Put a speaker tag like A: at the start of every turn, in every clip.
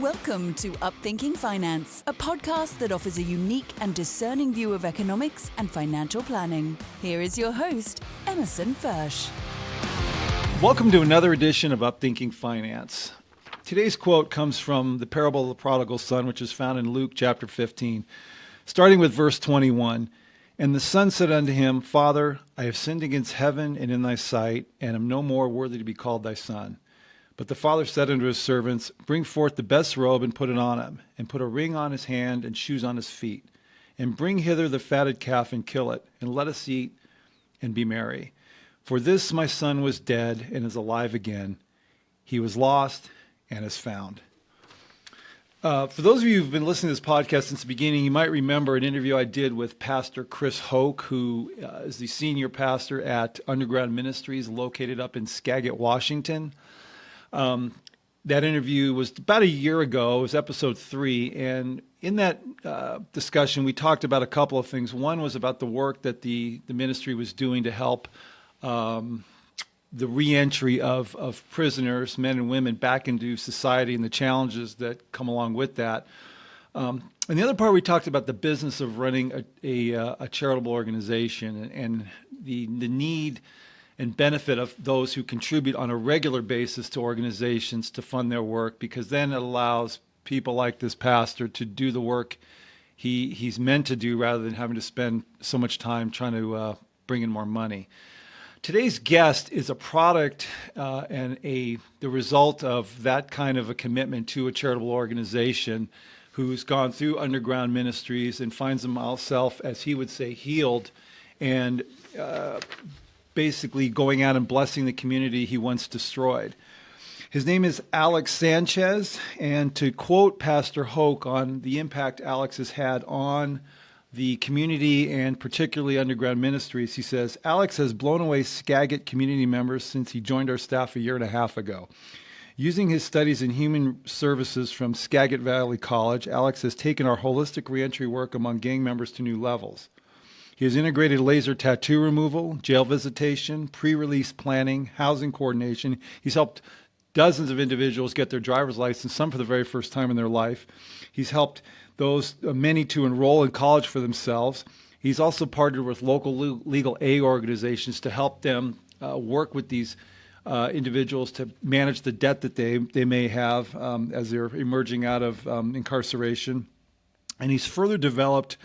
A: Welcome to Upthinking Finance, a podcast that offers a unique and discerning view of economics and financial planning. Here is your host, Emerson Fersch.
B: Welcome to another edition of Upthinking Finance. Today's quote comes from the parable of the prodigal son, which is found in Luke chapter 15, starting with verse 21. And the son said unto him, Father, I have sinned against heaven and in thy sight, and am no more worthy to be called thy son. But the father said unto his servants, Bring forth the best robe and put it on him, and put a ring on his hand and shoes on his feet. And bring hither the fatted calf and kill it, and let us eat and be merry. For this my son was dead and is alive again. He was lost and is found. For those of you who've been listening to this podcast since the beginning, you might remember an interview I did with Pastor Chris Hoke, who is the senior pastor at Underground Ministries located up in Skagit, Washington. That interview was about a year ago. It was episode 3. And in that discussion, we talked about a couple of things. One was about the work that the ministry was doing to help the reentry of prisoners, men and women, back into society and the challenges that come along with that. And the other part, we talked about the business of running a charitable organization and the need and benefit of those who contribute on a regular basis to organizations to fund their work, because then it allows people like this pastor to do the work he's meant to do rather than having to spend so much time trying to bring in more money. Today's guest is a product and the result of that kind of a commitment to a charitable organization, who's gone through Underground Ministries and finds himself, as he would say, healed and basically going out and blessing the community he once destroyed. His name is Alex Sanchez, and to quote Pastor Hoke on the impact Alex has had on the community and particularly Underground Ministries, he says, Alex has blown away Skagit community members since he joined our staff a year and a half ago. Using his studies in human services from Skagit Valley College, Alex has taken our holistic reentry work among gang members to new levels. He has integrated laser tattoo removal, jail visitation, pre-release planning, housing coordination. He's helped dozens of individuals get their driver's license, some for the very first time in their life. He's helped many to enroll in college for themselves. He's also partnered with local legal aid organizations to help them work with these individuals to manage the debt that they may have as they're emerging out of incarceration. And he's further developed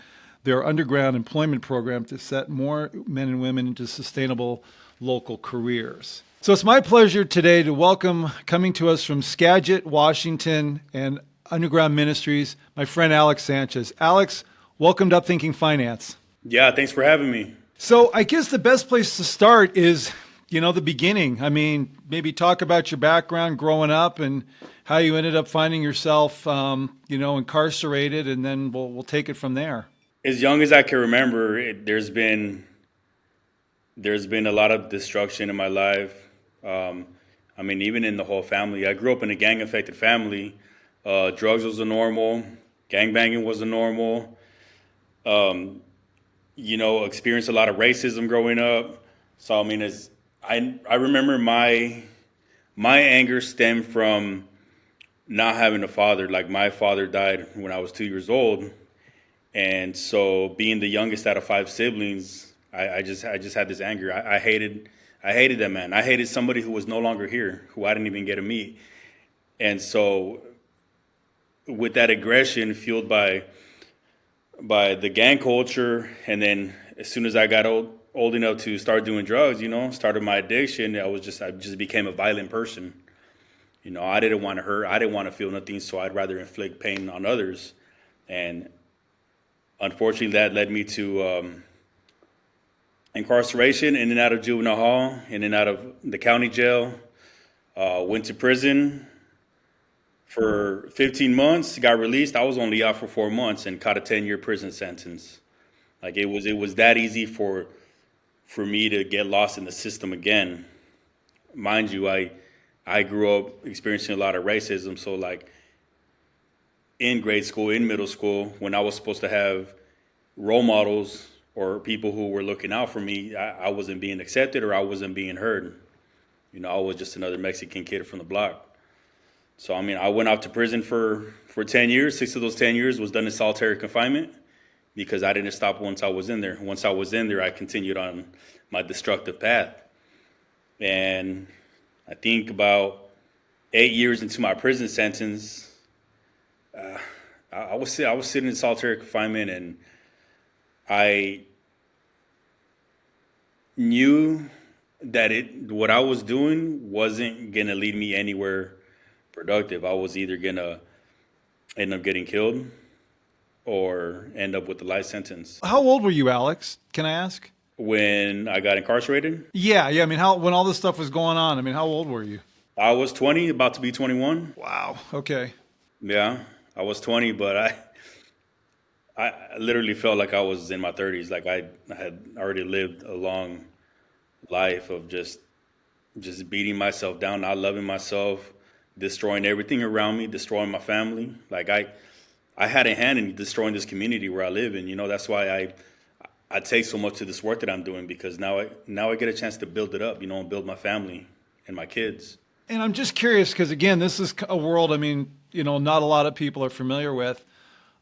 B: their underground employment program to set more men and women into sustainable local careers. So it's my pleasure today to welcome, coming to us from Skagit, Washington, and Underground Ministries, my friend Alex Sanchez. Alex, welcome to Upthinking Finance.
C: Yeah, thanks for having me.
B: So I guess the best place to start is, the beginning. I mean, maybe talk about your background growing up and how you ended up finding yourself, incarcerated, and then we'll take it from there.
C: As young as I can remember, there's been a lot of destruction in my life. Even in the whole family. I grew up in a gang-affected family. Drugs was a normal. Gangbanging was a normal. Experienced a lot of racism growing up. So I remember my anger stemmed from not having a father. Like, my father died when I was 2 years old. And so, being the youngest out of 5 siblings, I just had this anger. I hated that man. I hated somebody who was no longer here, who I didn't even get to meet. And so, with that aggression fueled by the gang culture, and then as soon as I got old enough to start doing drugs, started my addiction, I just became a violent person. I didn't want to hurt. I didn't want to feel nothing, so I'd rather inflict pain on others. And unfortunately, that led me to incarceration, in and out of juvenile hall, in and out of the county jail. Went to prison for 15 months, got released. I was only out for 4 months and caught a 10-year prison sentence. Like, it was that easy for me to get lost in the system again. Mind you, I grew up experiencing a lot of racism, so like, in grade school, in middle school, when I was supposed to have role models or people who were looking out for me, I wasn't being accepted, or I wasn't being heard. I was just another Mexican kid from the block. So, I mean, I went off to prison for 10 years. 6 of those 10 years was done in solitary confinement because I didn't stop once I was in there. Once I was in there, I continued on my destructive path. And I think about 8 years into my prison sentence, I was sitting in solitary confinement, and I knew that what I was doing wasn't gonna lead me anywhere productive. I was either gonna end up getting killed or end up with a life sentence.
B: How old were you, Alex? Can I ask?
C: When I got incarcerated,
B: Yeah. I mean, when all this stuff was going on, I mean, how old were you?
C: I was 20, about to be 21.
B: Wow. Okay.
C: Yeah, I was 20, but I literally felt like I was in my 30s. Like I had already lived a long life of just beating myself down, not loving myself, destroying everything around me, destroying my family. Like I had a hand in destroying this community where I live in. That's why I take so much to this work that I'm doing, because now I get a chance to build it up, and build my family and my kids.
B: And I'm just curious because, again, this is a world, I mean, not a lot of people are familiar with.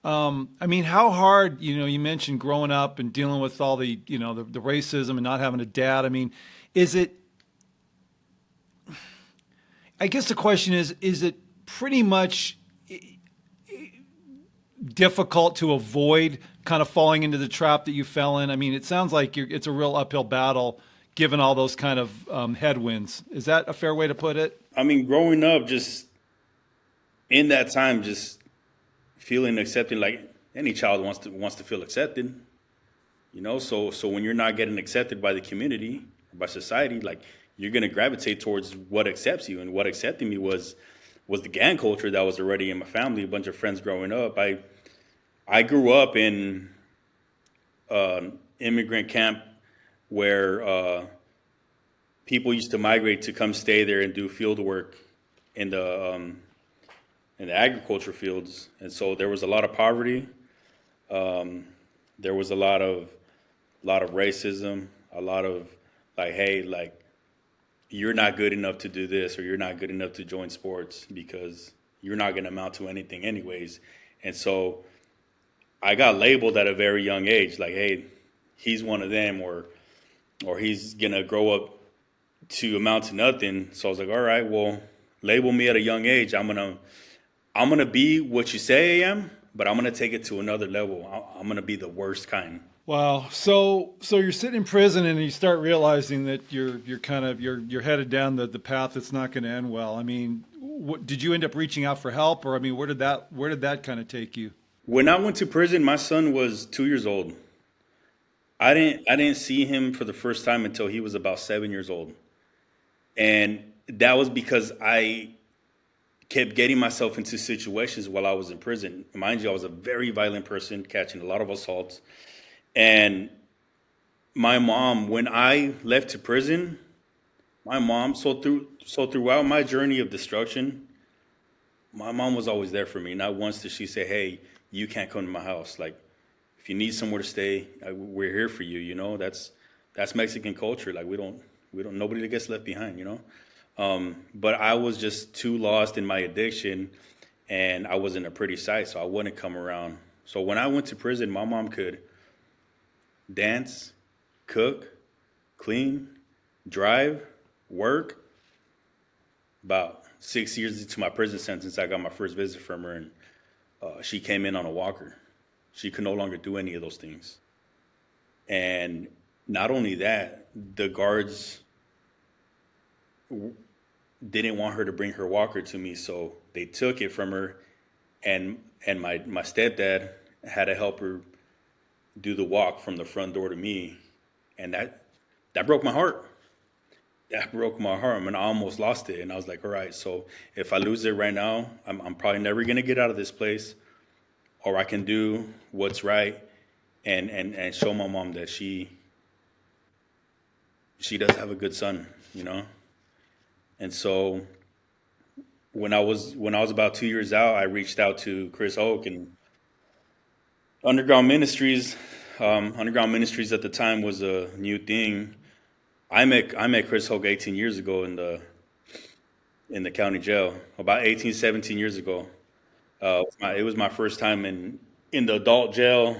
B: I mean, how hard, you mentioned growing up and dealing with all the, the racism and not having a dad. I mean, I guess the question is it pretty much difficult to avoid kind of falling into the trap that you fell in? I mean, it sounds like it's a real uphill battle given all those kind of headwinds. Is that a fair way to put it?
C: I mean, growing up, just in that time, just feeling accepted, like any child wants to feel accepted, So when you're not getting accepted by the community, by society, like you're gonna gravitate towards what accepts you. And what accepted me was the gang culture that was already in my family. A bunch of friends growing up. I grew up in immigrant camp where people used to migrate to come stay there and do field work in the agriculture fields, and so there was a lot of poverty. There was a lot of racism, a lot of like, hey, like you're not good enough to do this, or you're not good enough to join sports because you're not going to amount to anything anyways. And so I got labeled at a very young age, like, hey, he's one of them, or he's gonna grow up to amount to nothing. So I was like, all right, well, label me at a young age. I'm gonna be what you say I am, but I'm gonna take it to another level. I'm gonna be the worst kind.
B: Wow. So you're sitting in prison and you start realizing that you're headed down the path that's not going to end well. I mean, did you end up reaching out for help, or I mean, where did that kind of take you?
C: When I went to prison, my son was 2 years old. I didn't see him for the first time until he was about 7 years old. And that was because I kept getting myself into situations while I was in prison. Mind you, I was a very violent person, catching a lot of assaults. And my mom, when I left to prison, so throughout my journey of destruction, my mom was always there for me. Not once did she say, hey, you can't come to my house. Like, if you need somewhere to stay, we're here for you. That's Mexican culture. Like, we don't nobody gets left behind. But I was just too lost in my addiction, and I wasn't a pretty sight, so I wouldn't come around. So when I went to prison, my mom could dance, cook, clean, drive, work. About 6 years into my prison sentence, I got my first visit from her, and she came in on a walker. She could no longer do any of those things. And not only that, the guards didn't want her to bring her walker to me, so they took it from her, and my stepdad had to help her do the walk from the front door to me, and that broke my heart. That broke my heart. I mean, I almost lost it, and I was like, all right, so if I lose it right now, I'm probably never gonna get out of this place, or I can do what's right and show my mom that she does have a good son, And so when I was about 2 years out, I reached out to Chris Hoke and Underground Ministries. Underground Ministries at the time was a new thing. I met Chris Hoke 18 years ago in in the county jail about 18, 17 years ago. It was my first time in the adult jail,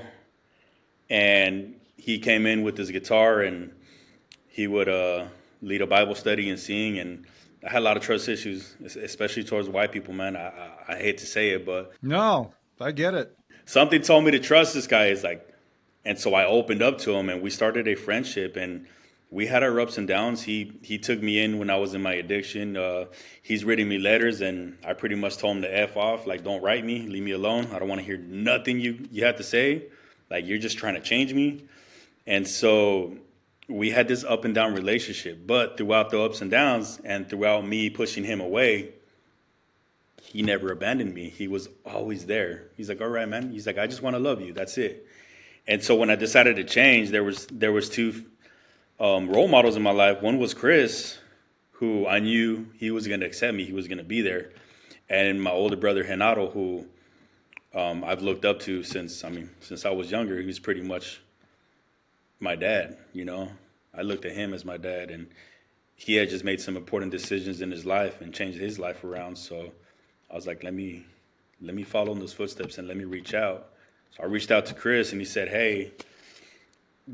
C: and he came in with his guitar, and he would lead a Bible study and sing. And I had a lot of trust issues, especially towards white people, man. I hate to say it, but
B: No, I get it.
C: something told me to trust this guy. Is like, and so I opened up to him, and we started a friendship, and we had our ups and downs. He took me in when I was in my addiction. He's writing me letters, and I pretty much told him to F off. Like, don't write me, leave me alone. I don't want to hear nothing you have to say. Like, you're just trying to change me. And so we had this up and down relationship. But throughout the ups and downs, and throughout me pushing him away, he never abandoned me. He was always there. He's like, all right, man. He's like, I just want to love you. That's it. And so when I decided to change, there was two role models in my life. One was Chris, who I knew he was going to accept me. He was going to be there. And my older brother, Renato, who I've looked up to since I was younger. He was pretty much my dad, you know. I looked at him as my dad, and he had just made some important decisions in his life and changed his life around. So I was like, let me follow in those footsteps and let me reach out. So I reached out to Chris, and he said, hey,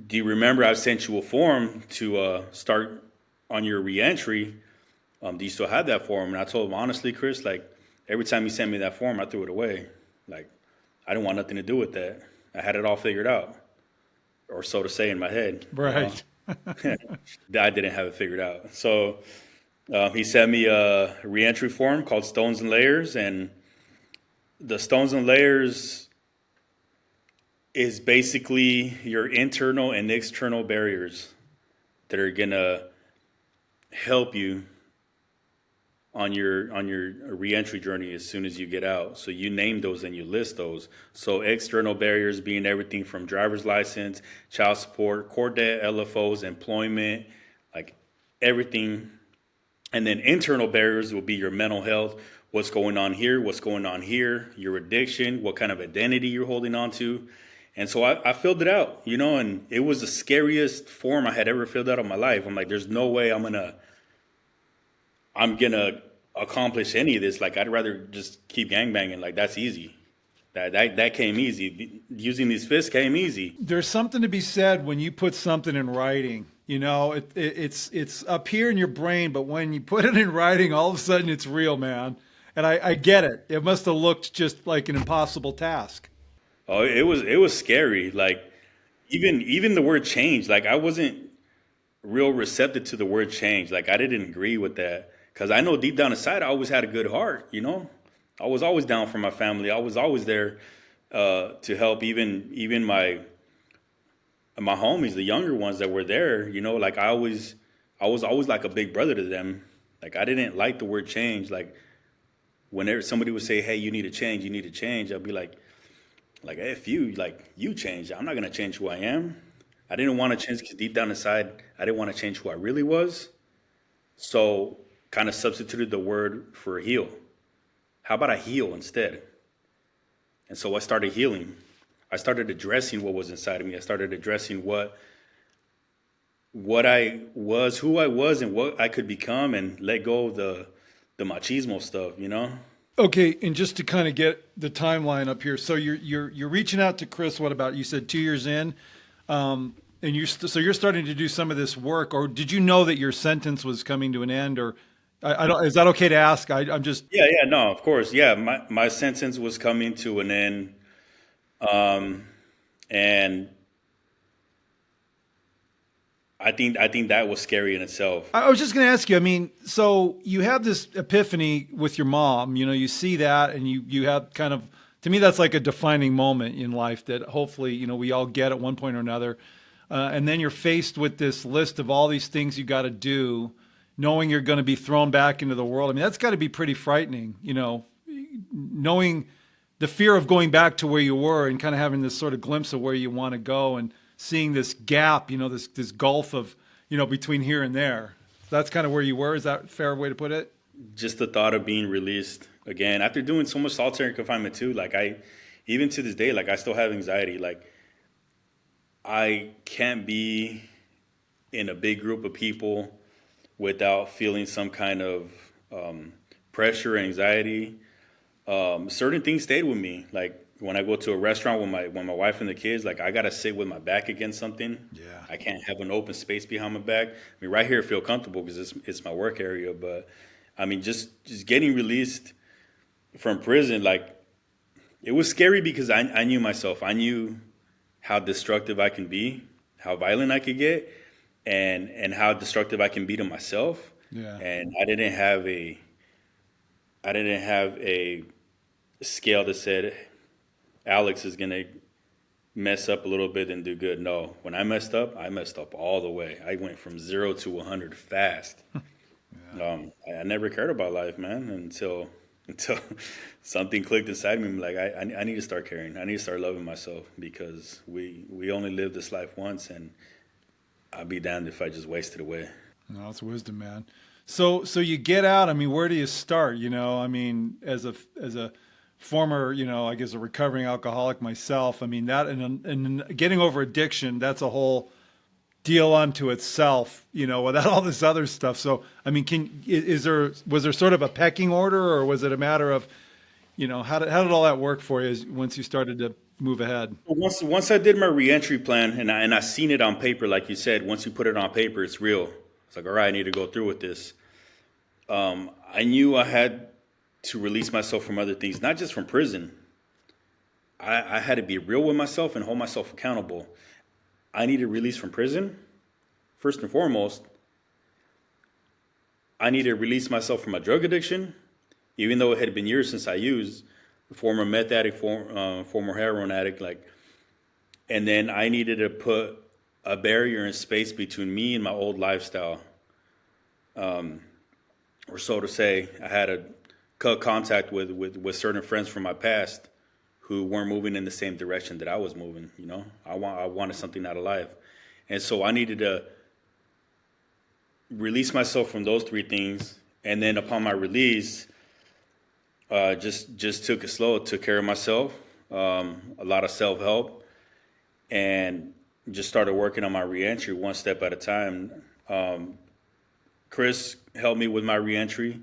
C: do you remember I sent you a form to start on your reentry? Do you still have that form? And I told him, honestly, Chris, like, every time he sent me that form, I threw it away. Like, I didn't want nothing to do with that. I had it all figured out, or so to say, in my head.
B: Right.
C: I didn't have it figured out. So he sent me a reentry form called Stones and Layers. And the Stones and Layers is basically your internal and external barriers that are going to help you on your reentry journey as soon as you get out. So you name those and you list those. So external barriers being everything from driver's license, child support, court debt, LFOs, employment, like everything. And then internal barriers will be your mental health, what's going on here, your addiction, what kind of identity you're holding on to. And so I filled it out, you know, and it was the scariest form I had ever filled out in my life. I'm like, there's no way I'm gonna accomplish any of this. Like, I'd rather just keep gangbanging. Like, that's easy. That came easy. Using these fists came easy.
B: There's something to be said when you put something in writing. You know, it's up here in your brain, but when you put it in writing, all of a sudden it's real, man. And I get it. It must have looked just like an impossible task.
C: Oh, it was scary. Like, even the word change. Like, I wasn't real receptive to the word change. Like, I didn't agree with that. Because I know deep down inside, I always had a good heart, you know? I was always down for my family. I was always there to help even my homies, the younger ones that were there, you know? Like, I was always like a big brother to them. Like, I didn't like the word change. Like, whenever somebody would say, hey, you need to change, I'd be like, F you, like, you change. I'm not going to change who I am. I didn't want to change because deep down inside, I didn't want to change who I really was. So kind of substituted the word for heal. How about I heal instead? And so I started healing. I started addressing what was inside of me. I started addressing what I was, who I was, and what I could become, and let go of the machismo stuff, you know?
B: Okay, and just to kind of get the timeline up here, so you're reaching out to Chris. What about, you said 2 years in, and so you're starting to do some of this work, or did you know that your sentence was coming to an end, or I don't? Is that okay to ask? I'm just
C: No, of course, yeah. My sentence was coming to an end, and I think that was scary in itself.
B: I was just going to ask you, I mean, so you have this epiphany with your mom, you know, you see that, and you have kind of, to me, that's like a defining moment in life that hopefully, you know, we all get at one point or another. And then you're faced with this list of all these things you got to do, knowing you're going to be thrown back into the world. I mean, that's got to be pretty frightening, you know, knowing the fear of going back to where you were and kind of having this sort of glimpse of where you want to go, and seeing this gap, you know, this gulf of, you know, between here and there. That's kind of where you were. Is that a fair way to put it?
C: Just the thought of being released again after doing so much solitary confinement too. Like, even to this day, like, I still have anxiety. Like, I can't be in a big group of people without feeling some kind of pressure, anxiety. Certain things stayed with me. Like when I go to a restaurant with my wife and the kids, like I gotta sit with my back against something.
B: Yeah.
C: I can't have an open space behind my back. I mean, right here I feel comfortable because it's my work area. But I mean, just getting released from prison, like it was scary because I knew myself. I knew how destructive I can be, how violent I could get, and how destructive I can be to myself.
B: Yeah.
C: And I didn't have a scale that said Alex is gonna mess up a little bit and do good. No, when I messed up all the way. I went from 0 to 100 fast. I never cared about life, man, until something clicked inside me. Like I need to start caring. I need to start loving myself because we only live this life once, and I'd be damned if I just wasted away.
B: No, it's wisdom, man. So you get out. I mean, where do you start? I mean, as a former, I guess a recovering alcoholic myself. I mean, that and getting over addiction, that's a whole deal unto itself, without all this other stuff. So, I mean, was there sort of a pecking order, or was it a matter of, how did all that work for you once you started to move ahead?
C: Once I did my reentry plan and I seen it on paper, like you said, once you put it on paper, it's real. It's like, all right, I need to go through with this. I knew I had to release myself from other things, not just from prison. I had to be real with myself and hold myself accountable. I needed release from prison. First and foremost, I needed to release myself from my drug addiction, even though it had been years since I used. Former meth addict, former heroin addict, and then I needed to put a barrier and space between me and my old lifestyle. Or so to say, I had to cut contact with certain friends from my past who weren't moving in the same direction that I was moving. I wanted something out of life. And so I needed to release myself from those three things. And then upon my release, just took it slow, took care of myself, a lot of self-help, and just started working on my reentry one step at a time. Chris helped me with my reentry,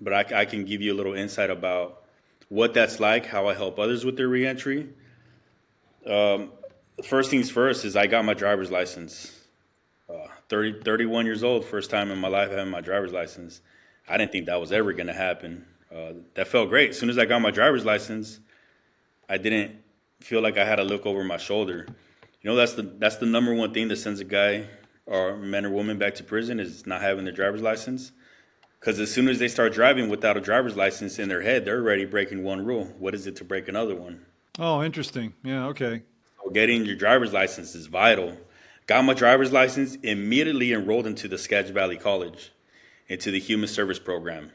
C: but I can give you a little insight about what that's like, how I help others with their reentry. First things first is I got my driver's license. 31 years old, first time in my life having my driver's license. I didn't think that was ever going to happen. That felt great. As soon as I got my driver's license, I didn't feel like I had to look over my shoulder. That's the number one thing that sends a guy or man or woman back to prison is not having their driver's license. Because as soon as they start driving without a driver's license in their head, they're already breaking one rule. What is it to break another one?
B: Oh, interesting. Yeah, okay.
C: So getting your driver's license is vital. Got my driver's license, immediately enrolled into the Skagit Valley College, into the Human Service Program.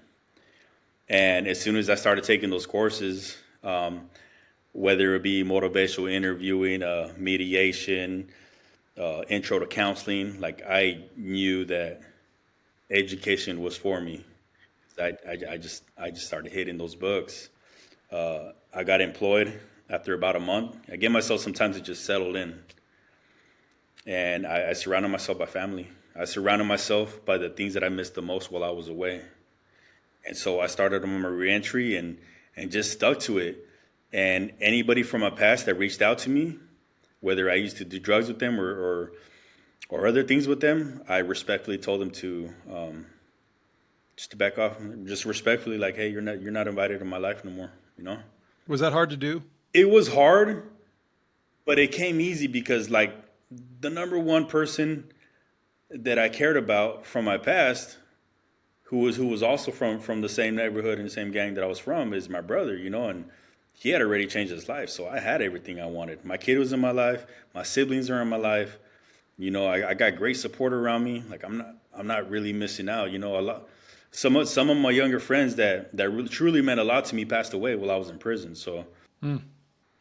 C: And as soon as I started taking those courses, whether it be motivational interviewing, mediation, intro to counseling, like I knew that education was for me. I just started hitting those books. I got employed after about a month. I gave myself some time to just settle in. And I surrounded myself by family. I surrounded myself by the things that I missed the most while I was away. And so I started on my reentry and just stuck to it. And anybody from my past that reached out to me, whether I used to do drugs with them or other things with them, I respectfully told them to just to back off, just respectfully, like, hey, you're not invited in my life no more.
B: Was that hard to do?
C: It was hard, but it came easy because like the number one person that I cared about from my past, who was also from the same neighborhood and the same gang that I was from, is my brother, and he had already changed his life. So I had everything I wanted. My kid was in my life. My siblings are in my life. I got great support around me. Like I'm not really missing out. A lot. Some of my younger friends that really, truly meant a lot to me passed away while I was in prison. So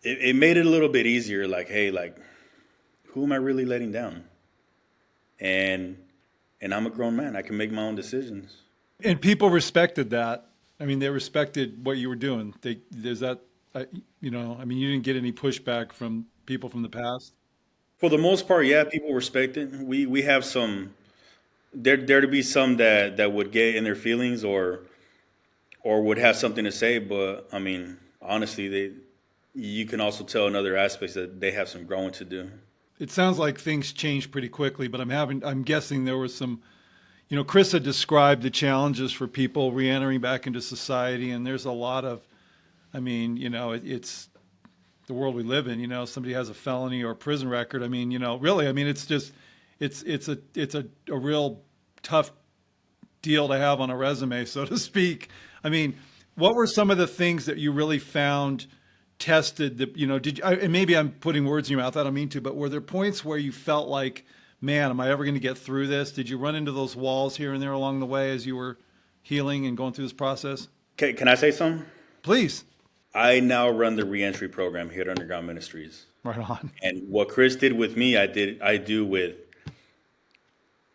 C: it made it a little bit easier. Like, hey, like, who am I really letting down? And I'm a grown man. I can make my own decisions.
B: And people respected that. I mean, they respected what you were doing. There's that. You didn't get any pushback from people from the past.
C: For the most part, yeah, people respect it. We have some. There to be some that would get in their feelings or or would have something to say. But I mean, honestly, you can also tell in other aspects that they have some growing to do.
B: It sounds like things changed pretty quickly, but I'm guessing there was some, Chris had described the challenges for people reentering back into society, and there's a lot of, it's the world we live in. Somebody has a felony or a prison record. Really, it's just, it's a real tough deal to have on a resume, so to speak. What were some of the things that you really found tested that, and maybe I'm putting words in your mouth, I don't mean to, but were there points where you felt like, man, am I ever going to get through this? Did you run into those walls here and there along the way as you were healing and going through this process?
C: Okay, can I say something?
B: Please.
C: I now run the reentry program here at Underground Ministries.
B: Right on.
C: And what Chris did with me, I do with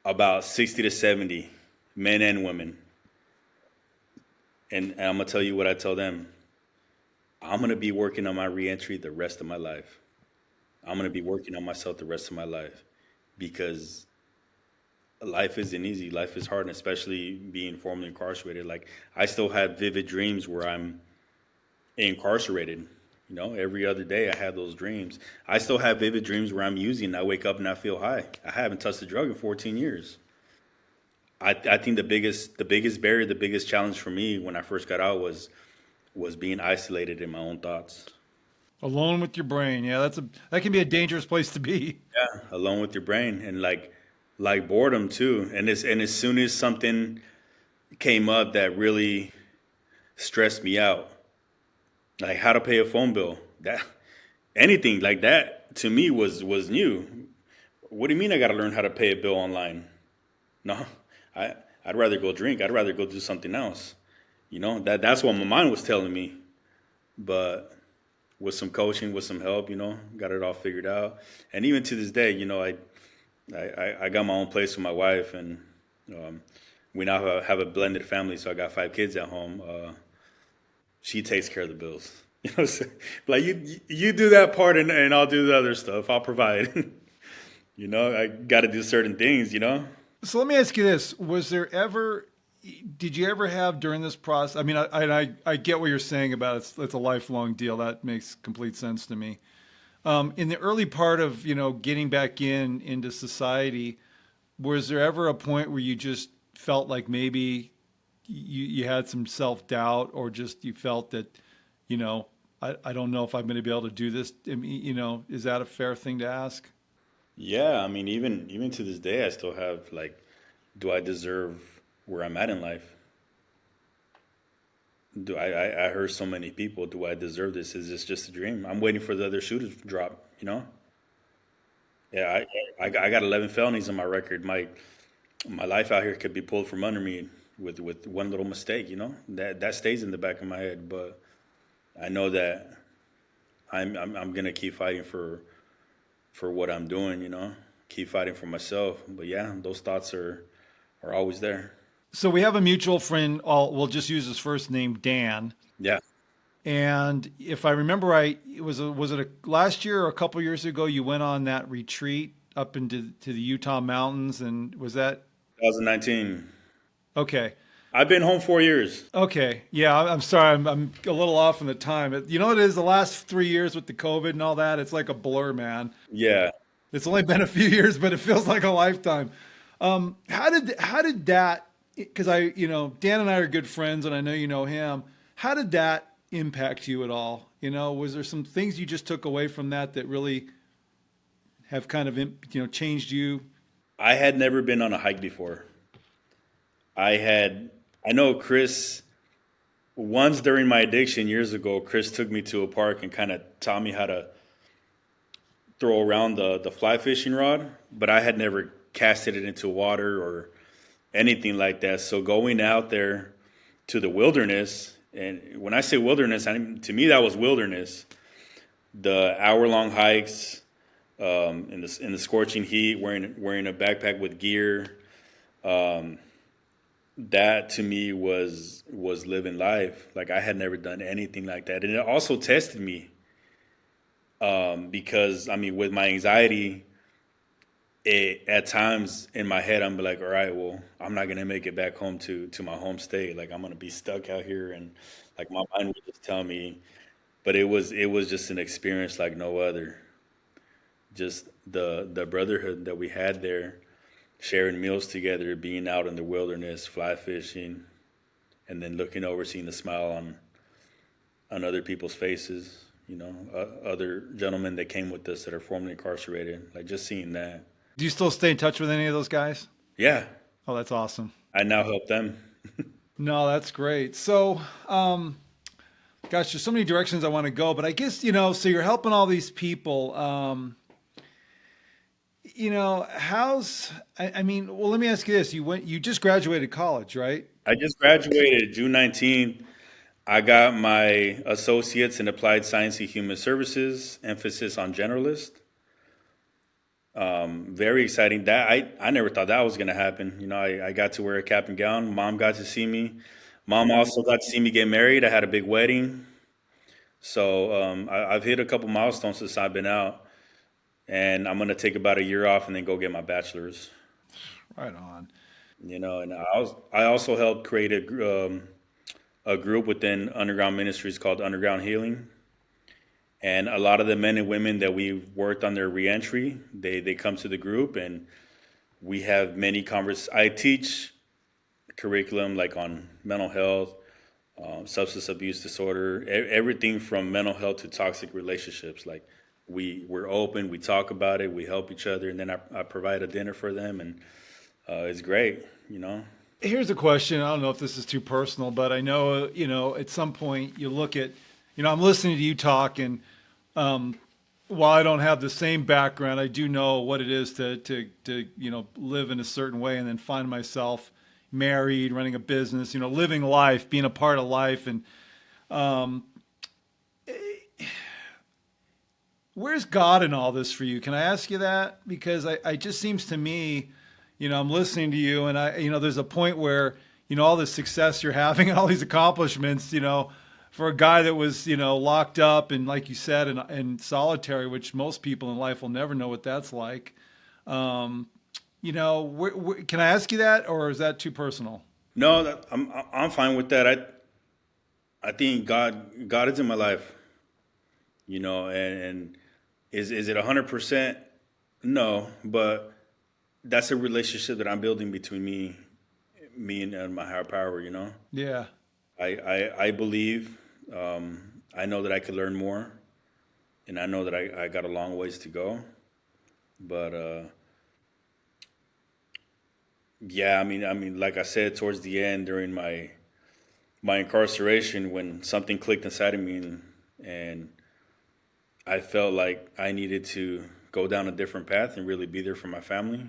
C: about 60 to 70 men and women. And I'm going to tell you what I tell them. I'm going to be working on my reentry the rest of my life. I'm going to be working on myself the rest of my life, because life isn't easy. Life is hard, and especially being formerly incarcerated. Like, I still have vivid dreams where I'm incarcerated. Every other day I have those dreams. I still have vivid dreams where I'm using. I wake up and I feel high. I haven't touched a drug in 14 years. I think the biggest barrier, the biggest challenge for me when I first got out was being isolated in my own thoughts.
B: Alone with your brain. Yeah, that can be a dangerous place to be.
C: Yeah, alone with your brain, and like boredom too. And as soon as something came up that really stressed me out, like how to pay a phone bill, that anything like that to me was new. What do you mean I got to learn how to pay a bill online? No, I'd rather go drink. I'd rather go do something else. That's what my mind was telling me. But with some coaching, with some help, got it all figured out. And even to this day, I got my own place with my wife, and we now have a blended family. So I got 5 kids at home. She takes care of the bills. Like you do that part, and I'll do the other stuff. I'll provide. I got to do certain things.
B: So let me ask you this: did you ever have during this process? I get what you're saying about it's a lifelong deal. That makes complete sense to me. In the early part of getting back into society, was there ever a point where you just felt like maybe you had some self-doubt, or just you felt that I don't know if I'm going to be able to do this? Is that a fair thing to ask?
C: Yeah, even to this day, I still have do I deserve where I'm at in life? I heard so many people, do I deserve this? Is this just a dream? I'm waiting for the other shoe to drop, Yeah, I got 11 felonies on my record. My life out here could be pulled from under me with one little mistake, That stays in the back of my head, but I know that I'm gonna keep fighting for what I'm doing, keep fighting for myself. But yeah, those thoughts are always there.
B: So we have a mutual friend, we'll just use his first name, Dan.
C: Yeah.
B: And if I remember right, was it last year or a couple years ago, you went on that retreat up into the Utah mountains, and was that
C: 2019?
B: Okay.
C: I've been home 4 years.
B: Okay. Yeah, I'm sorry. I'm a little off on the time. It is the last 3 years with the COVID and all that. It's like a blur, man.
C: Yeah.
B: It's only been a few years, but it feels like a lifetime. How did that, because Dan and I are good friends, and I know you know him. How did that impact you at all? Was there some things you just took away from that really have kind of, changed you?
C: I had never been on a hike before. I know Chris, once during my addiction years ago, Chris took me to a park and kind of taught me how to throw around the fly fishing rod, but I had never casted it into water or anything like that. So going out there to the wilderness, and when I say wilderness, to me that was wilderness. The hour-long hikes, in the scorching heat, wearing a backpack with gear, that to me was living life. Like, I had never done anything like that, and it also tested me, because with my anxiety, at times in my head, I'm like, all right, well, I'm not gonna make it back home to my home state. Like I'm gonna be stuck out here, and like my mind would just tell me. But it was just an experience like no other. Just the brotherhood that we had there, sharing meals together, being out in the wilderness, fly fishing, and then looking over, seeing the smile on other people's faces. Other gentlemen that came with us that are formerly incarcerated, like just seeing that.
B: Do you still stay in touch with any of those guys?
C: Yeah,
B: Oh, that's awesome.
C: I now help them.
B: No, that's great. So, gosh, there's so many directions I want to go, but I guess, so you're helping all these people. I mean, well, let me ask you this. You just graduated college, right?
C: I just graduated June 19th. I got my associates in applied science and human services, emphasis on generalist. Very exciting. That I never thought that was going to happen. I got to wear a cap and gown. Mom got to see me. Mom also got to see me get married. I had a big wedding. So I've hit a couple milestones since I've been out, and I'm going to take about a year off and then go get my bachelor's.
B: Right on.
C: And I also helped create a group within Underground Ministries called Underground Healing. And a lot of the men and women that we've worked on their reentry, they come to the group, and we have many I teach curriculum like on mental health, substance abuse disorder, everything from mental health to toxic relationships. Like we're open, we talk about it, we help each other, and then I provide a dinner for them, and it's great.
B: Here's a question. I don't know if this is too personal, but I know, at some point you look at, I'm listening to you talk, and while I don't have the same background, I do know what it is to live in a certain way and then find myself married, running a business, living life, being a part of life. And where's God in all this for you? Can I ask you that? Because I just seems to me, I'm listening to you, and there's a point where, all the success you're having and all these accomplishments, for a guy that was, locked up and, like you said, in solitary, which most people in life will never know what that's like. Can I ask you that, or is that too personal?
C: No, I'm fine with that. I think God is in my life, and is it 100%? No, but that's a relationship that I'm building between me and my higher power.
B: Yeah.
C: I believe. I know that I could learn more, and I know that I got a long ways to go. But yeah, I mean, like I said, towards the end during my incarceration, when something clicked inside of me, and I felt like I needed to go down a different path and really be there for my family.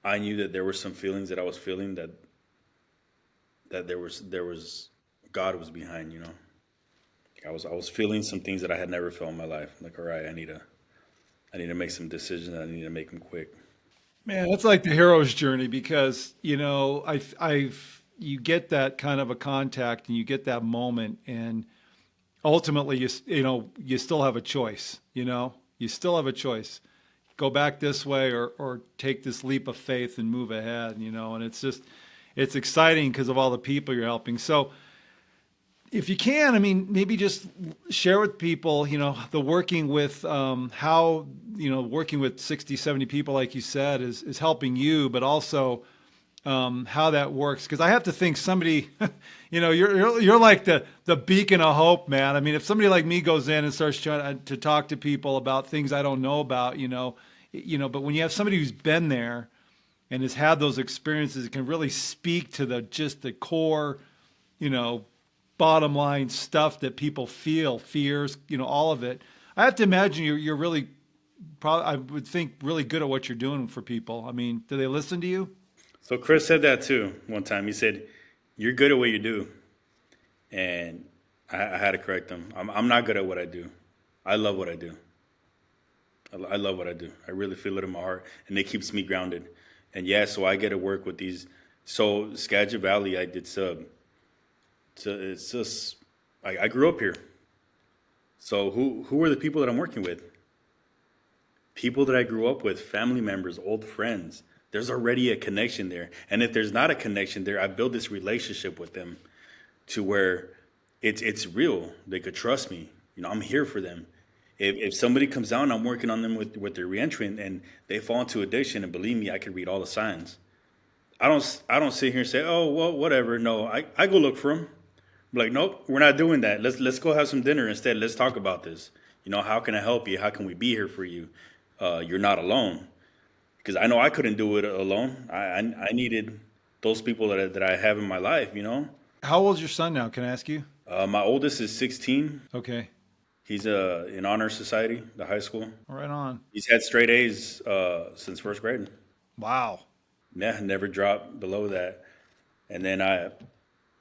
C: I knew that there were some feelings that I was feeling that there was God was behind. I was feeling some things that I had never felt in my life. Like, all right, I need to make some decisions. I need to make them quick.
B: Man, that's like the hero's journey, because you get that kind of a contact and you get that moment, and ultimately you still have a choice. You still have a choice. Go back this way or take this leap of faith and move ahead. And it's exciting because of all the people you're helping. So if you can, maybe just share with people, the working with how, working with 60, 70 people, like you said, is helping you, but also how that works. Because I have to think somebody, you're like the beacon of hope, man. If somebody like me goes in and starts trying to talk to people about things I don't know about, but when you have somebody who's been there and has had those experiences, it can really speak to the core, bottom line stuff that people feel, fears, all of it. I have to imagine you're really, probably, I would think, really good at what you're doing for people. Do they listen to you?
C: So Chris said that too one time. He said, "You're good at what you do," and I had to correct him. I'm not good at what I do. I love what I do. I love what I do. I really feel it in my heart, and it keeps me grounded. And yeah, so I get to work with these. So Skagit Valley, I did sub. So it's just, I grew up here. So who are the people that I'm working with? people that I grew up with, family members, old friends. There's already a connection there. And if there's not a connection there, I build this relationship with them to where it's real. They could trust me. I'm here for them. If somebody comes down, I'm working on them with their reentry, and they fall into addiction. And believe me, I can read all the signs. I don't sit here and say, oh well, whatever. No, I go look for them. I'm like, nope, we're not doing that. Let's go have some dinner instead. Let's talk about this. How can I help you? How can we be here for you? You're not alone. Because I know I couldn't do it alone. I needed those people that I have in my life.
B: How old's your son now? Can I ask you?
C: My oldest is 16.
B: Okay.
C: He's in honor society, the high school.
B: Right on.
C: He's had straight A's since first grade.
B: Wow.
C: Yeah, never dropped below that. And then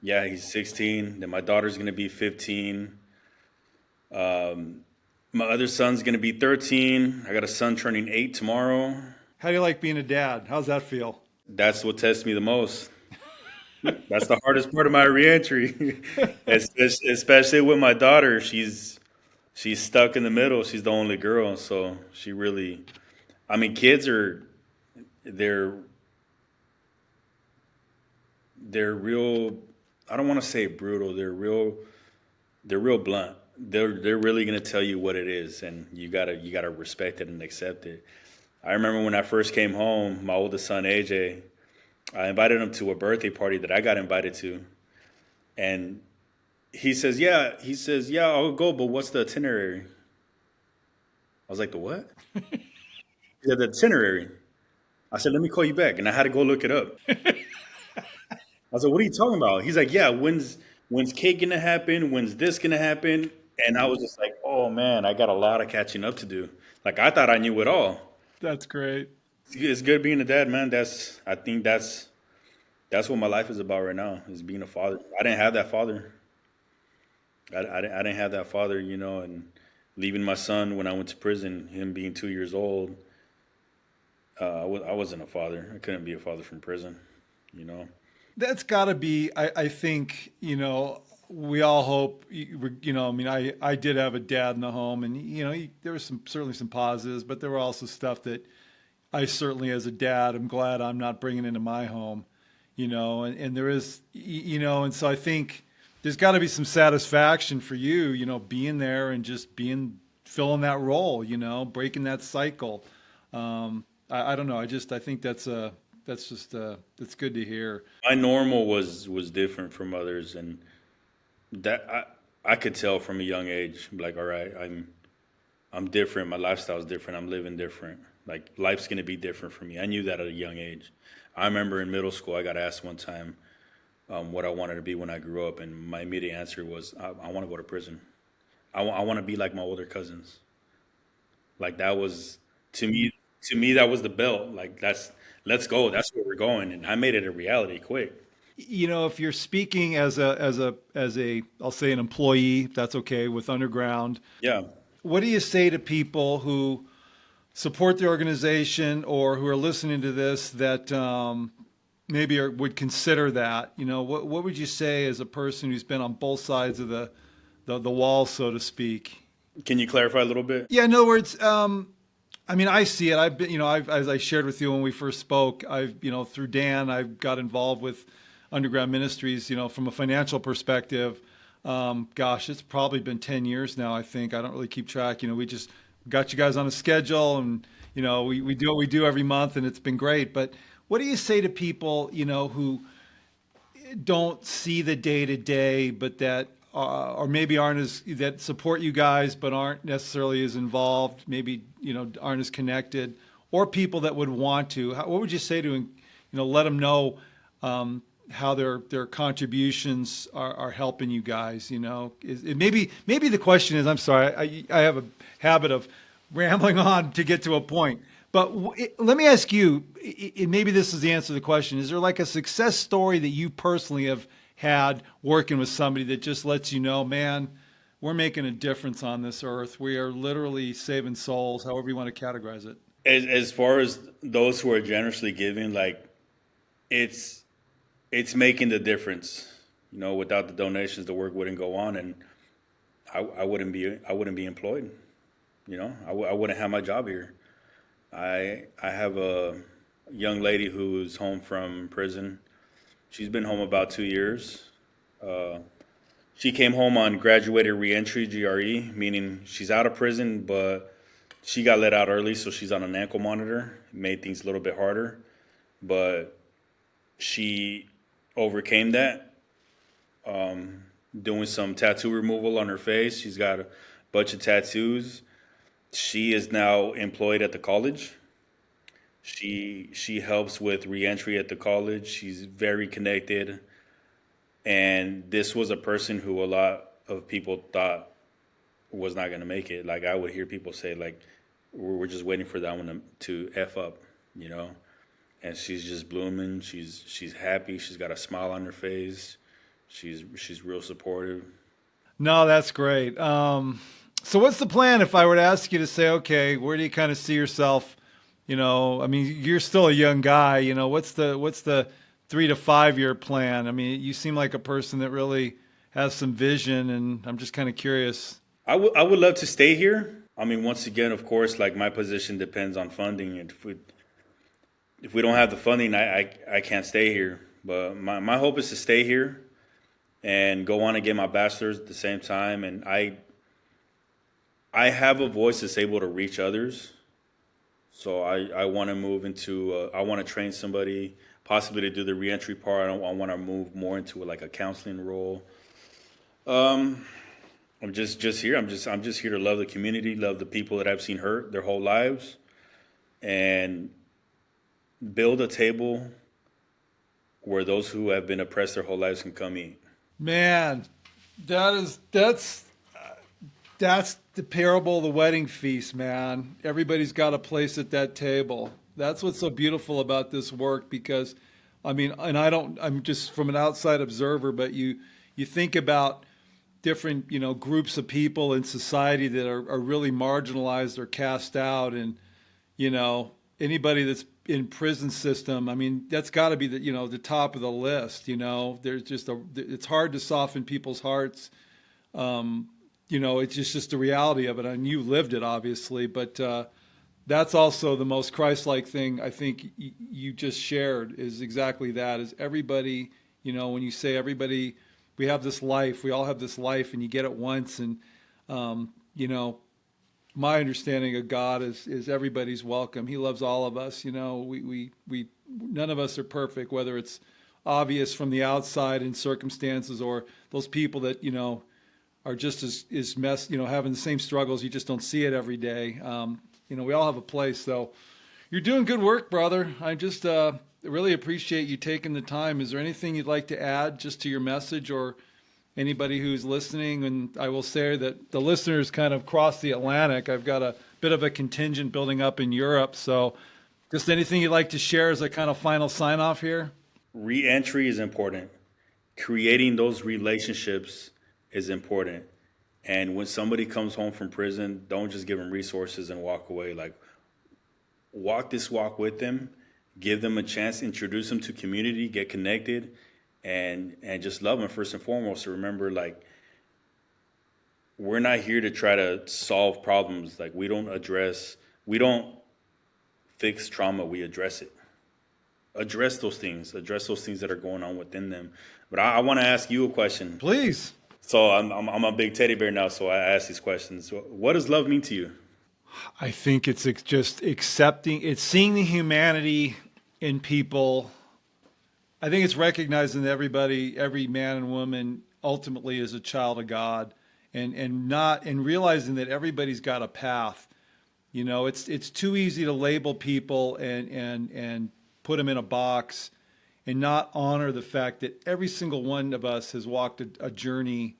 C: he's 16. Then my daughter's gonna be 15. My other son's gonna be 13. I got a son turning 8 tomorrow.
B: How do you like being a dad? How's that feel?
C: That's what tests me the most. That's the hardest part of my reentry, especially with my daughter. She's stuck in the middle. She's the only girl, so she really. Kids they're real. I don't want to say brutal. They're real blunt. They're really gonna tell you what it is, and you gotta respect it and accept it. I remember when I first came home, my oldest son AJ. I invited him to a birthday party that I got invited to. And he says, yeah, I'll go, but what's the itinerary? I was like, the what? He said, the itinerary. I said, let me call you back. And I had to go look it up. I was like, what are you talking about? He's like, yeah, when's cake going to happen? When's this going to happen? And I was just like, oh, man, I got a lot of catching up to do. Like, I thought I knew it all.
B: That's great.
C: It's good being a dad, man. I think that's what my life is about right now, is being a father. I didn't have that father. I didn't have that father, and leaving my son when I went to prison, him being 2 years old, I wasn't a father. I couldn't be a father from prison,
B: That's got to be, I think, we all hope, I did have a dad in the home, and, there was certainly some positives, but there were also stuff that I certainly, as a dad, I'm glad I'm not bringing into my home, and there is, and so I think there's got to be some satisfaction for you, being there and just filling that role, breaking that cycle. I don't know. I think that's good to hear.
C: My normal was different from others, and that I could tell from a young age. Like, all right, I'm different. My lifestyle's different. I'm living different. Like, life's gonna be different for me. I knew that at a young age. I remember in middle school, I got asked one time what I wanted to be when I grew up, and my immediate answer was, I want to go to prison. I want to be like my older cousins. Like, that was to me that was the belt. Like, let's go. That's where we're going, and I made it a reality quick.
B: If you're speaking as a I'll say an employee, if that's okay, with Underground.
C: Yeah.
B: What do you say to people who support the organization or who are listening to this that maybe would consider that? What would you say as a person who's been on both sides of the wall, so to speak?
C: Can you clarify a little bit?
B: Yeah, in other words, I see it. I've been, as I shared with you when we first spoke, through Dan, I've got involved with Underground Ministries, from a financial perspective. It's probably been 10 years now, I think. I don't really keep track. We just got you guys on a schedule, and, we do what we do every month, and it's been great. But what do you say to people, who don't see the day to day, but that or maybe that support you guys, but aren't necessarily as involved, maybe, aren't as connected, or people that would want to? What would you say to, let them know how their contributions are helping you guys? Maybe the question is, I'm sorry, I have a habit of rambling on to get to a point. But let me ask you, maybe this is the answer to the question. Is there like a success story that you personally have had working with somebody that just lets you know, man, we're making a difference on this earth. We are literally saving souls, however you want to categorize it.
C: As far as those who are generously giving, like, it's making the difference. Without the donations, the work wouldn't go on, and I wouldn't be employed. I wouldn't have my job here. I have a young lady who's home from prison. She's been home about 2 years. Uh, she came home on graduated reentry (GRE), meaning she's out of prison, but she got let out early, so she's on an ankle monitor. It made things a little bit harder, but she overcame that, doing some tattoo removal on her face. She's got a bunch of tattoos. She is now employed at the college. She helps with reentry at the college. She's very connected, and this was a person who a lot of people thought was not going to make it. Like I would hear people say, like, we're just waiting for that one to f up, you know. And she's just blooming. She's happy. She's got a smile on her face. She's real supportive.
B: No, that's great. So what's the plan if I were to ask you to say, okay, where do you kind of see yourself? You know, I mean, you're still a young guy, you know, what's the 3 to 5 year plan? I mean, you seem like a person that really has some vision, and I'm just kind of curious.
C: I would love to stay here. I mean, once again, of course, like my position depends on funding. And if we don't have the funding, I can't stay here. But my hope is to stay here and go on and get my bachelor's at the same time. And I have a voice that's able to reach others. So I want to move into, I want to train somebody, possibly to do the reentry part. I want to move more into like a counseling role. I'm just here. I'm just here to love the community, love the people that I've seen hurt their whole lives, and build a table where those who have been oppressed their whole lives can come eat.
B: Man, that's the parable of the wedding feast, man. Everybody's got a place at that table. That's what's so beautiful about this work, because I mean, and I'm just from an outside observer, but you think about different, you know, groups of people in society that are really marginalized or cast out. And, you know, anybody that's in prison system, I mean, that's got to be the, you know, the top of the list. You know, there's just it's hard to soften people's hearts. You know, it's just the reality of it. And you lived it, obviously, but that's also the most Christ-like thing I think you just shared, is exactly that, is everybody, you know, when you say everybody, we have this life, we all have this life, and you get it once. And, you know, my understanding of God is everybody's welcome. He loves all of us. You know, we none of us are perfect, whether it's obvious from the outside in circumstances, or those people that, you know, are just as you know, having the same struggles. You just don't see it every day. You know, we all have a place. So you're doing good work, brother. I just really appreciate you taking the time. Is there anything you'd like to add just to your message, or anybody who's listening? And I will say that the listeners kind of cross the Atlantic. I've got a bit of a contingent building up in Europe. So just anything you'd like to share as a kind of final sign off here?
C: Re-entry is important. Creating those relationships is important. And when somebody comes home from prison, don't just give them resources and walk away. Like, walk this walk with them, give them a chance, introduce them to community, get connected, and just love them first and foremost. So remember, like, we're not here to try to solve problems. Like, we don't fix trauma, we address it. Address those things that are going on within them. But I want to ask you a question.
B: Please.
C: So I'm a big teddy bear now, so I ask these questions. So what does love mean to you?
B: I think it's just accepting, it's seeing the humanity in people. I think it's recognizing that every man and woman ultimately is a child of God, and realizing that everybody's got a path. You know, it's too easy to label people and put them in a box, and not honor the fact that every single one of us has walked a journey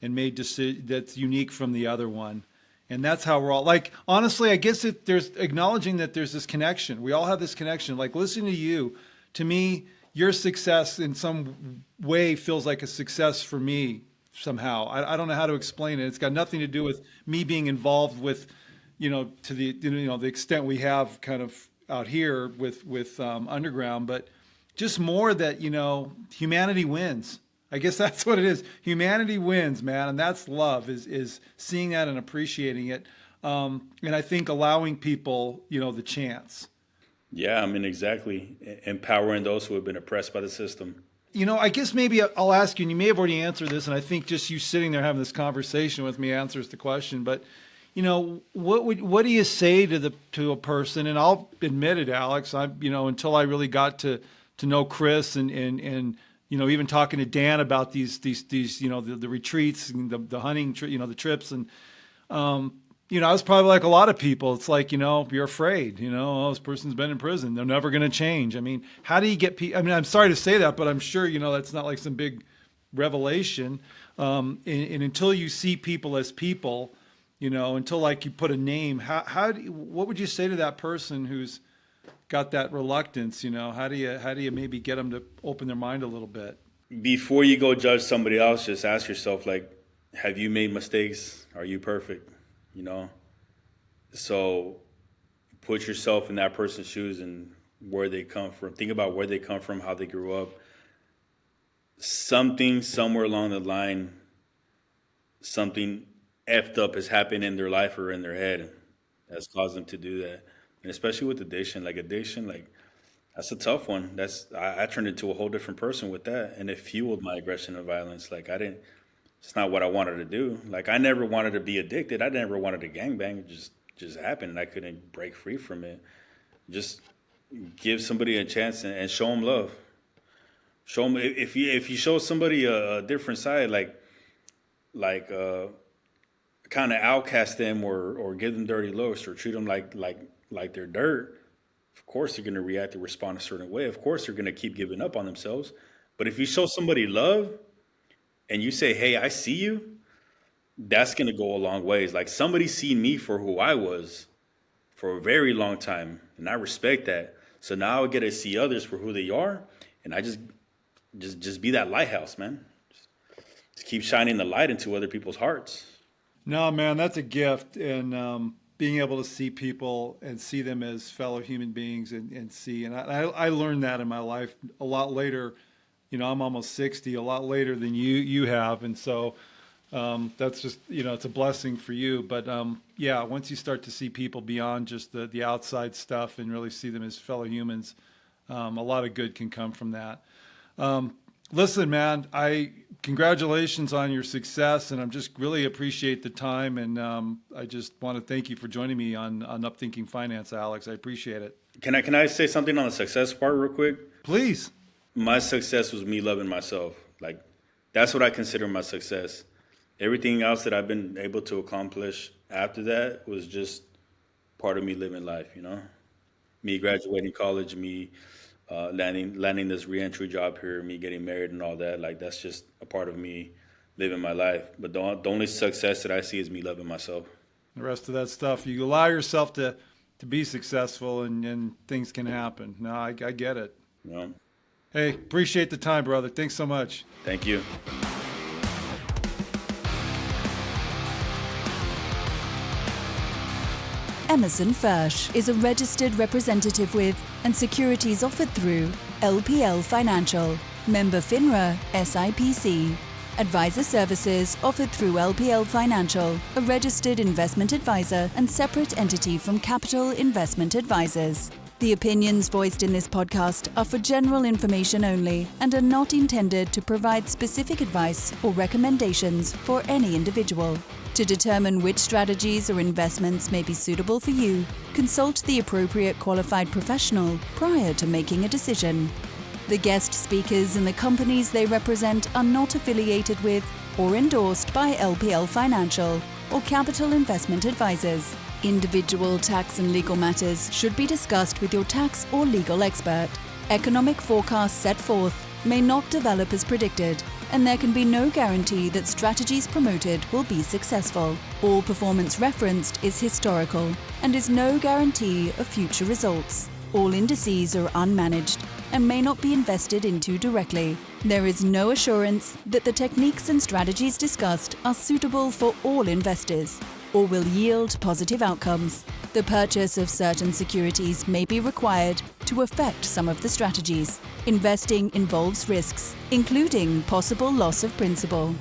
B: and made decisions that's unique from the other one. And that's how we're all, like, honestly, I guess there's acknowledging that there's this connection. We all have this connection. Like, listening to you, to me, your success in some way feels like a success for me somehow. I don't know how to explain it. It's got nothing to do with me being involved with, you know, to the, you know, the extent we have kind of out here with Underground, but just more that, you know, humanity wins. I guess that's what it is. Humanity wins, man. And that's love, is seeing that and appreciating it. And I think allowing people, the chance.
C: Yeah, I mean, exactly. Empowering those who have been oppressed by the system.
B: I guess maybe I'll ask you, and you may have already answered this, and I think just you sitting there having this conversation with me answers the question. But, what do you say to a person? And I'll admit it, Alex. Until I really got to know Chris and even talking to Dan about these the retreats and the hunting, the trips, and I was probably like a lot of people. It's like, you're afraid, oh, this person's been in prison. They're never going to change. I mean, how do you get people? I mean, I'm sorry to say that, but I'm sure, that's not like some big revelation. And until you see people as people, until like you put a name, what would you say to that person who's got that reluctance? How do you maybe get them to open their mind a little bit?
C: Before you go judge somebody else, just ask yourself, like, have you made mistakes? Are you perfect? So put yourself in that person's shoes and where they come from. Think about where they come from, how they grew up. Something somewhere along the line, something effed up has happened in their life or in their head that's caused them to do that. And especially with addiction, that's a tough one. I turned into a whole different person with that, and it fueled my aggression and violence. It's not what I wanted to do. Like, I never wanted to be addicted. I never wanted to gangbang. It just happened, and I couldn't break free from it. Just give somebody a chance and show them love. Show them if you show somebody a different side, kind of outcast them or give them dirty looks or treat them like they're dirt. Of course, they're going to react and respond a certain way. Of course, they're going to keep giving up on themselves. But if you show somebody love, and you say, hey, I see you, that's going to go a long ways. Like, somebody seen me for who I was for a very long time, and I respect that. So now I get to see others for who they are, and I just be that lighthouse, man. Just keep shining the light into other people's hearts.
B: No, man, that's a gift. And being able to see people and see them as fellow human beings and see. And I learned that in my life a lot later. I'm almost 60, a lot later than you have. And so that's just, it's a blessing for you. But once you start to see people beyond just the outside stuff and really see them as fellow humans, a lot of good can come from that. Listen, man, congratulations on your success, and I'm just really appreciate the time. And I just want to thank you for joining me on Upthinking Finance, Alex. I appreciate it.
C: Can I say something on the success part real quick?
B: Please.
C: My success was me loving myself. Like, that's what I consider my success. Everything else that I've been able to accomplish after that was just part of me living life, Me graduating college, me landing this reentry job here, me getting married and all that. Like, that's just a part of me living my life. But the only success that I see is me loving myself.
B: The rest of that stuff, you allow yourself to be successful and things can happen. No, I get it.
C: Yeah.
B: Hey, appreciate the time, brother. Thanks so much.
C: Thank you.
A: Emerson Fersch is a registered representative with and securities offered through LPL Financial, member FINRA, SIPC. Advisor services offered through LPL Financial, a registered investment advisor and separate entity from Capital Investment Advisors. The opinions voiced in this podcast are for general information only and are not intended to provide specific advice or recommendations for any individual. To determine which strategies or investments may be suitable for you, consult the appropriate qualified professional prior to making a decision. The guest speakers and the companies they represent are not affiliated with or endorsed by LPL Financial or Capital Investment Advisors. Individual tax and legal matters should be discussed with your tax or legal expert. Economic forecasts set forth may not develop as predicted, and there can be no guarantee that strategies promoted will be successful. All performance referenced is historical and is no guarantee of future results. All indices are unmanaged and may not be invested into directly. There is no assurance that the techniques and strategies discussed are suitable for all investors or will yield positive outcomes. The purchase of certain securities may be required to affect some of the strategies. Investing involves risks, including possible loss of principal.